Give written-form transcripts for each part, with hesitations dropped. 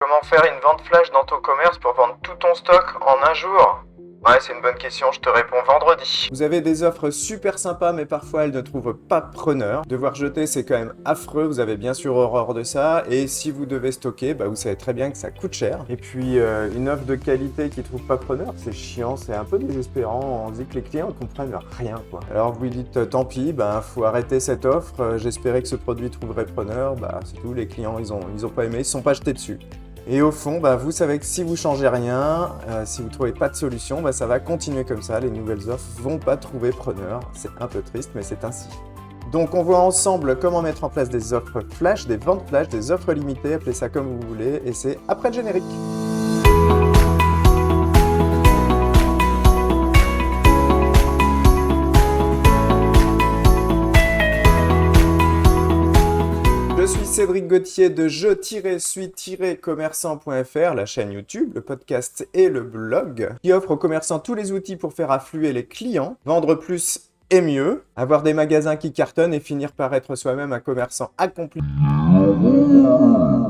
Comment faire une vente flash dans ton commerce pour vendre tout ton stock en un jour? Ouais, c'est une bonne question, je te réponds vendredi. Vous avez des offres super sympas, mais parfois elles ne trouvent pas preneur. Devoir jeter, c'est quand même affreux, vous avez bien sûr horreur de ça. Et si vous devez stocker, vous savez très bien que ça coûte cher. Et puis, une offre de qualité qui trouve pas preneur, c'est chiant, c'est un peu désespérant. On dit que les clients ne comprennent rien, quoi. Alors vous lui dites, tant pis, faut arrêter cette offre. J'espérais que ce produit trouverait preneur. C'est tout, les clients, ils ont pas aimé, ils se sont pas jetés dessus. Et au fond, vous savez que si vous changez rien, si vous trouvez pas de solution, ça va continuer comme ça. Les nouvelles offres vont pas trouver preneur. C'est un peu triste, mais c'est ainsi. Donc on voit ensemble comment mettre en place des offres flash, des ventes flash, des offres limitées, appelez ça comme vous voulez, et c'est après le générique. Je suis Cédric Gauthier de je-suis-commerçant.fr, la chaîne YouTube, le podcast et le blog, qui offre aux commerçants tous les outils pour faire affluer les clients, vendre plus et mieux, avoir des magasins qui cartonnent et finir par être soi-même un commerçant accompli.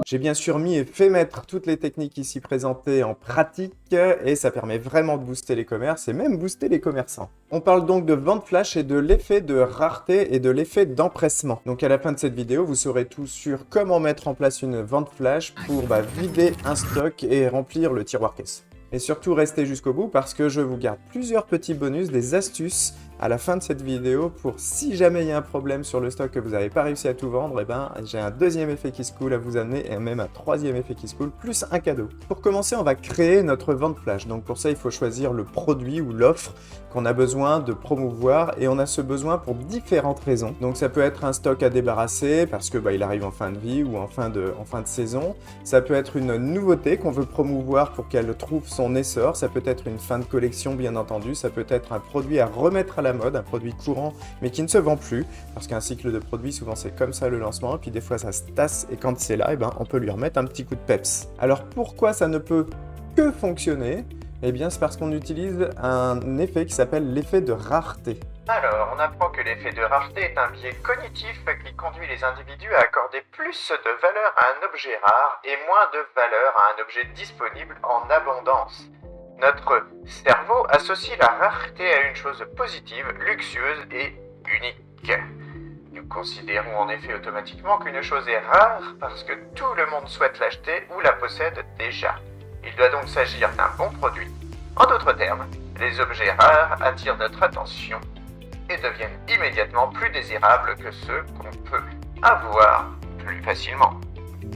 J'ai bien sûr mis et fait mettre toutes les techniques ici présentées en pratique et ça permet vraiment de booster les commerces et même booster les commerçants. On parle donc de vente flash et de l'effet de rareté et de l'effet d'empressement. Donc à la fin de cette vidéo, vous saurez tout sur comment mettre en place une vente flash pour vider un stock et remplir le tiroir caisse. Et surtout, restez jusqu'au bout parce que je vous garde plusieurs petits bonus, des astuces à la fin de cette vidéo pour si jamais il y a un problème sur le stock que vous n'avez pas réussi à tout vendre, j'ai un deuxième effet qui se coule à vous amener et même un troisième effet qui se coule, plus un cadeau. Pour commencer, on va créer notre vente flash. Donc pour ça, il faut choisir le produit ou l'offre qu'on a besoin de promouvoir et on a ce besoin pour différentes raisons. Donc ça peut être un stock à débarrasser parce que il arrive en fin de vie ou en fin de saison. Ça peut être une nouveauté qu'on veut promouvoir pour qu'elle trouve son essor. Ça peut être une fin de collection bien entendu. Ça peut être un produit à remettre à la mode, un produit courant mais qui ne se vend plus parce qu'un cycle de produits souvent c'est comme ça le lancement et puis des fois ça se tasse et quand c'est là on peut lui remettre un petit coup de peps. Alors pourquoi ça ne peut que fonctionner? C'est parce qu'on utilise un effet qui s'appelle l'effet de rareté. Alors, on apprend que l'effet de rareté est un biais cognitif qui conduit les individus à accorder plus de valeur à un objet rare et moins de valeur à un objet disponible en abondance. Notre cerveau associe la rareté à une chose positive, luxueuse et unique. Nous considérons en effet automatiquement qu'une chose est rare parce que tout le monde souhaite l'acheter ou la possède déjà. Il doit donc s'agir d'un bon produit. En d'autres termes, les objets rares attirent notre attention et deviennent immédiatement plus désirables que ceux qu'on peut avoir plus facilement.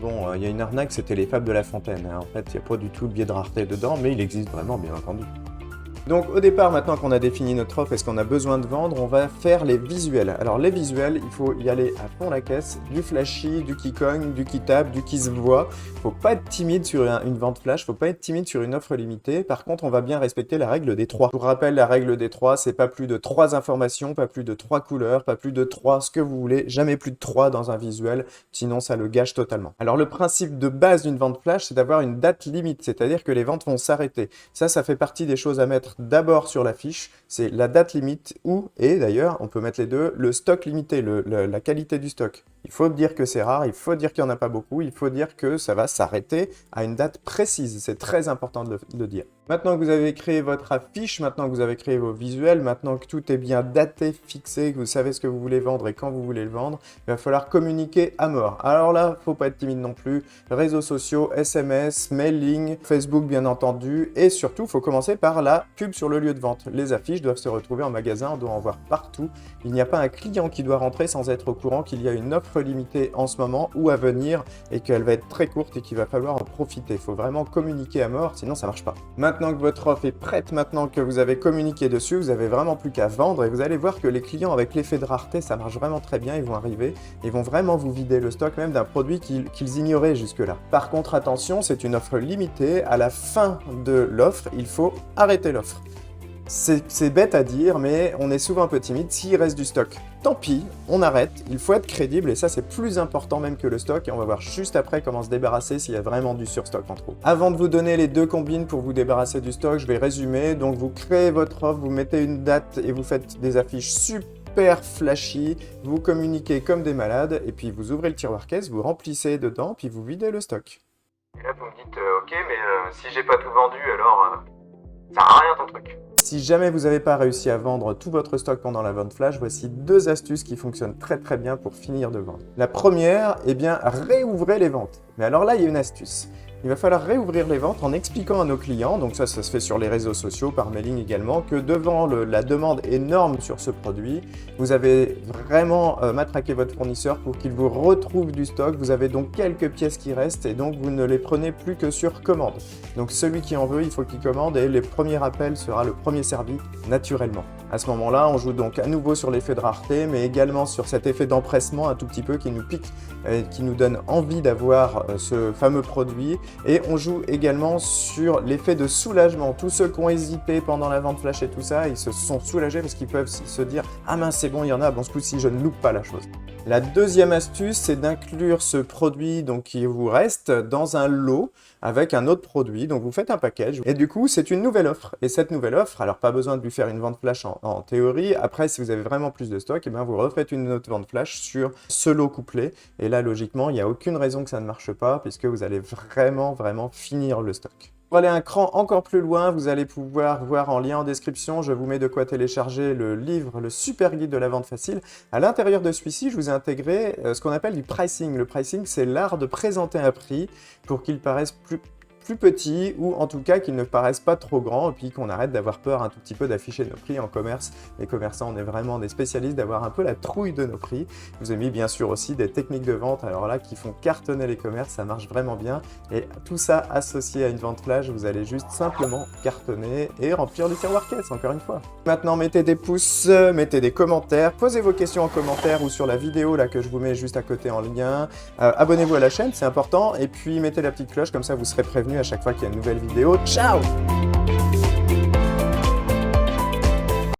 Bon, il y a une arnaque, c'était les fables de La Fontaine. En fait, il n'y a pas du tout le biais de rareté dedans, mais il existe vraiment, bien entendu. Donc au départ, maintenant qu'on a défini notre offre et ce qu'on a besoin de vendre, on va faire les visuels. Alors les visuels, il faut y aller à fond la caisse, du flashy, du qui cogne, du qui tape, du qui se voit. Faut pas être timide sur une vente flash, faut pas être timide sur une offre limitée. Par contre, on va bien respecter la règle des 3. Pour rappel, la règle des 3, c'est pas plus de 3 informations, pas plus de 3 couleurs, pas plus de 3 ce que vous voulez, jamais plus de 3 dans un visuel, sinon ça le gâche totalement. Alors le principe de base d'une vente flash, c'est d'avoir une date limite, c'est-à-dire que les ventes vont s'arrêter. Ça fait partie des choses à mettre d'abord sur la fiche, c'est la date limite et d'ailleurs, on peut mettre les deux, le stock limité, la qualité du stock. Il faut dire que c'est rare, il faut dire qu'il n'y en a pas beaucoup, il faut dire que ça va s'arrêter à une date précise. C'est très important de le dire. Maintenant que vous avez créé votre affiche, maintenant que vous avez créé vos visuels, maintenant que tout est bien daté, fixé, que vous savez ce que vous voulez vendre et quand vous voulez le vendre, il va falloir communiquer à mort. Alors là, faut pas être timide non plus. Réseaux sociaux, SMS, mailing, Facebook bien entendu. Et surtout, il faut commencer par la pub sur le lieu de vente. Les affiches doivent se retrouver en magasin, on doit en voir partout. Il n'y a pas un client qui doit rentrer sans être au courant qu'il y a une offre limitée en ce moment ou à venir et qu'elle va être très courte et qu'il va falloir en profiter. Il faut vraiment communiquer à mort, sinon ça marche pas. Maintenant que votre offre est prête, maintenant que vous avez communiqué dessus, vous avez vraiment plus qu'à vendre et vous allez voir que les clients avec l'effet de rareté, ça marche vraiment très bien, ils vont arriver, ils vont vraiment vous vider le stock même d'un produit qu'ils ignoraient jusque-là. Par contre, attention, c'est une offre limitée, à la fin de l'offre, il faut arrêter l'offre. C'est bête à dire, mais on est souvent un peu timide. S'il reste du stock, tant pis, on arrête. Il faut être crédible et ça, c'est plus important même que le stock. Et on va voir juste après comment se débarrasser s'il y a vraiment du surstock en trop. Avant de vous donner les deux combines pour vous débarrasser du stock, je vais résumer. Donc, vous créez votre offre, vous mettez une date et vous faites des affiches super flashy. Vous communiquez comme des malades et puis vous ouvrez le tiroir caisse, vous remplissez dedans, puis vous videz le stock. Et là, vous me dites, ok, mais si j'ai pas tout vendu, alors ça sert à rien ton truc. Si jamais vous n'avez pas réussi à vendre tout votre stock pendant la vente flash, voici 2 astuces qui fonctionnent très très bien pour finir de vendre. La première, eh bien, réouvrez les ventes. Mais alors là, il y a une astuce. Il va falloir réouvrir les ventes en expliquant à nos clients, donc ça se fait sur les réseaux sociaux, par mailing également, que devant la demande énorme sur ce produit, vous avez vraiment matraqué votre fournisseur pour qu'il vous retrouve du stock. Vous avez donc quelques pièces qui restent et donc vous ne les prenez plus que sur commande. Donc celui qui en veut, il faut qu'il commande et le premier appel sera le premier servi naturellement. À ce moment-là, on joue donc à nouveau sur l'effet de rareté, mais également sur cet effet d'empressement un tout petit peu qui nous pique, qui nous donne envie d'avoir ce fameux produit. Et on joue également sur l'effet de soulagement. Tous ceux qui ont hésité pendant la vente flash et tout ça, ils se sont soulagés parce qu'ils peuvent se dire « Ah mince, c'est bon, il y en a, bon ce coup-ci, je ne loupe pas la chose ». La deuxième astuce, c'est d'inclure ce produit donc, qui vous reste dans un lot avec un autre produit. Donc vous faites un package et du coup, c'est une nouvelle offre. Et cette nouvelle offre, alors pas besoin de lui faire une vente flash en théorie. Après, si vous avez vraiment plus de stock, eh bien, vous refaites une autre vente flash sur ce lot couplé. Et là, logiquement, il n'y a aucune raison que ça ne marche pas puisque vous allez vraiment finir le stock. Pour aller un cran encore plus loin, vous allez pouvoir voir en lien en description, je vous mets de quoi télécharger le livre, le super guide de la vente facile. À l'intérieur de celui-ci, je vous ai intégré ce qu'on appelle du pricing. Le pricing, c'est l'art de présenter un prix pour qu'il paraisse plus petit ou en tout cas qu'ils ne paraissent pas trop grands et puis qu'on arrête d'avoir peur un tout petit peu d'afficher nos prix en commerce. Les commerçants, on est vraiment des spécialistes d'avoir un peu la trouille de nos prix. Je vous ai mis bien sûr aussi des techniques de vente alors là qui font cartonner les commerces, ça marche vraiment bien et tout ça associé à une vente flash, vous allez juste simplement cartonner et remplir le tiroir caisse encore une fois. Maintenant mettez des pouces, mettez des commentaires, posez vos questions en commentaire ou sur la vidéo là que je vous mets juste à côté en lien. Abonnez-vous à la chaîne, c'est important et puis mettez la petite cloche comme ça vous serez prévenu à chaque fois qu'il y a une nouvelle vidéo. Ciao!